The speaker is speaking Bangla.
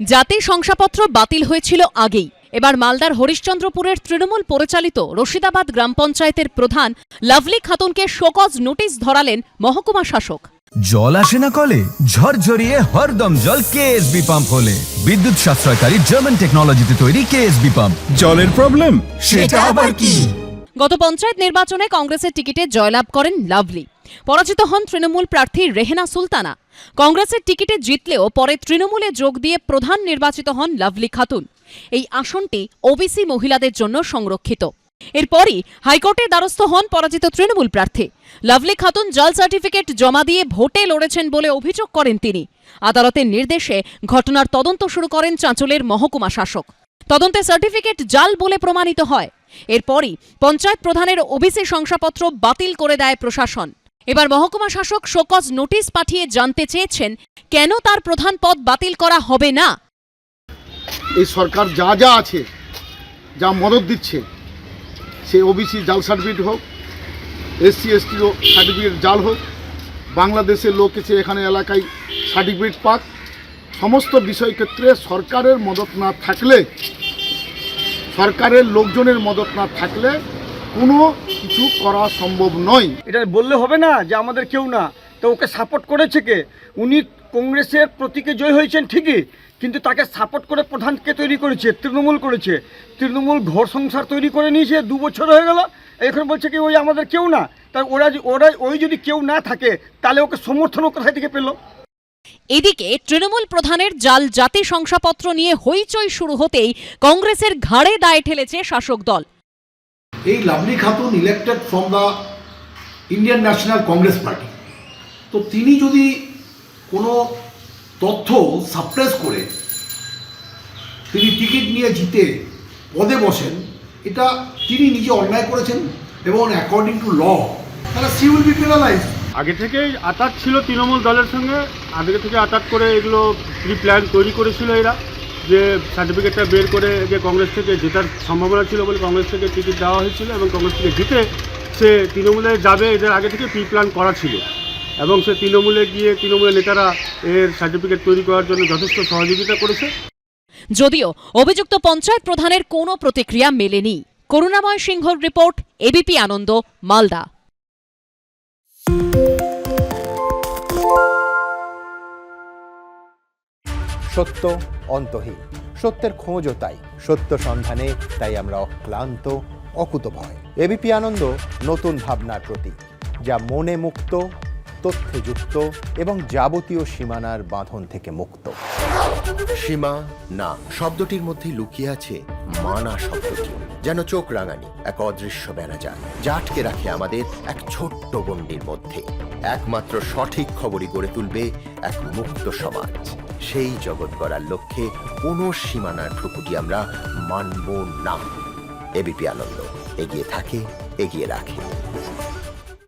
জাতীয় শংসাপত্র বাতিল হয়েছিল আগেই। এবার মালদার হরিশ্চন্দ্রপুরের তৃণমূল পরিচালিত রশিদাবাদ গ্রাম পঞ্চায়েতের প্রধান লাভলি খাতুনকে শোকজ নোটিশ ধরালেন মহকুমা শাসক। জল আসে না কলে, ঝরঝরিয়ে হরদম জল কেএসবি পাম্প হলে। বিদ্যুৎ সাশ্রয়কারী জার্মান টেকনোলজিতে তৈরি কেএসবি পাম্প। জলের প্রবলেম সেটা আবার কি? গত পঞ্চায়েত নির্বাচনে কংগ্রেসের টিকিটে জয়লাভ করেন লাভলি। পরাজিত হন তৃণমূল প্রার্থী রেহেনা সুলতানা। কংগ্রেসের টিকিটে জিতলেও পরে তৃণমূলে যোগ দিয়ে প্রধান নির্বাচিত হন লাভলি খাতুন। এই আসনটি ওবিসি মহিলাদের জন্য সংরক্ষিত। এরপরই হাইকোর্টের দ্বারস্থ হন পরাজিত তৃণমূল প্রার্থী। লাভলি খাতুন জাল সার্টিফিকেট জমা দিয়ে ভোটে লড়েছেন বলে অভিযোগ করেন তিনি। আদালতের নির্দেশে ঘটনার তদন্ত শুরু করেন চাঁচলের মহকুমা শাসক। তদন্তে সার্টিফিকেট জাল বলে প্রমাণিত হয়। এরপরই পঞ্চায়েত প্রধানের ওবিসি শংসাপত্র বাতিল করে দেয় প্রশাসন। এবার মহকুমা শাসক শোকজ নোটিশ পাঠিয়ে জানতে চেয়েছেন কেন তার প্রধান পদ বাতিল করা হবে না। এই সরকার যা যা আছে, যা মদত দিচ্ছে, সে ওবিসি জাল সার্টিফিকেট হোক, এসসি এসটি সার্টিফিকেট জাল হোক, বাংলাদেশের লোক এসে এখানে এলাকায় সার্টিফিকেট পাক, সমস্ত বিষয় ক্ষেত্রে সরকারের মদত না থাকলে, সরকারের লোকজনের মদত না থাকলে কোনো কিছু করা সম্ভব নয়। এটা বললে হবে না যে আমাদের কেউ না, তো ওকে সাপোর্ট করেছে কে? উনি কংগ্রেসের প্রতীকে জয় হয়েছেন ঠিকই, কিন্তু তাকে সাপোর্ট করে প্রধানকে তৈরি করেছে, তৃণমূল করেছে। তৃণমূল ঘর সংসার তৈরি করে নিয়েছে, 2 বছর হয়ে গেল। এখন বলছে কি ওই আমাদের কেউ না। তাই ওরা ওই যদি কেউ না থাকে তাহলে ওকে সমর্থন কোথায় থেকে পেল? এদিকে তৃণমূল প্রধানের জাল জাতি শংসাপত্র নিয়ে হইচই শুরু হতেই কংগ্রেসের ঘাড়ে দায় ঠেলেছে শাসক দল। এই lovely Khatun elected from the Indian national Congress party, তো তিনি যদি কোনো তথ্য সাপ্রেস করে তিনি টিকিট নিয়ে জিতে পদে বসেন, এটা তিনি নিজে অন্যায় করেছেন এবং অ্যাকর্ডিং টু ল তাহলে সি উইল বি পেনালাইজড। আগে থেকেই আটাক ছিল তৃণমূল দলের সঙ্গে, আগে থেকে আটাক করে এগুলো প্রি প্ল্যান তৈরি করেছিল এরা, যে সার্টিফিকেটটা বের করে যে কংগ্রেস থেকে জেতার সম্ভাবনা ছিল বলে কংগ্রেস থেকে টিকিট দেওয়া হয়েছিল এবং কংগ্রেস থেকে জিতে সে তৃণমূলে যাবে এদের আগে থেকে প্রি প্ল্যান করা ছিল এবং সে তৃণমূলে গিয়ে তৃণমূলের নেতারা এর সার্টিফিকেট তৈরি করার জন্য যথেষ্ট সহযোগিতা করেছে। যদিও অভিযুক্ত পঞ্চায়েত প্রধানের কোনো প্রতিক্রিয়া মেলেনি। করুণাময় সিংহর রিপোর্ট, এবিপি আনন্দ, মালদা। সত্য অন্তহীন, সত্যের খোঁজও তাই, সত্য সন্ধানে তাই আমরা অক্লান্ত, অকুতভয়। এবিপি আনন্দ নতুন ভাবনার প্রতীক, যা মনে মুক্ত, তথ্যে যুক্ত এবং যাবতীয় সীমানার বাঁধন থেকে মুক্ত। সীমা না শব্দটির মধ্যেই লুকিয়ে আছে মানা শব্দটি, যেন চোখ রাঙানি এক অদৃশ্য বেড়াজাল, যা আটকে রাখে আমাদের এক ছোট্ট গণ্ডির মধ্যে। একমাত্র সঠিক খবরই গড়ে তুলবে এক মুক্ত সমাজ। সেই জগৎ গড়ার লক্ষ্যে কোনো সীমানার ঠুকুটি আমরা মানব না। এবিপি আনন্দ এগিয়ে থাকে, এগিয়ে রাখে।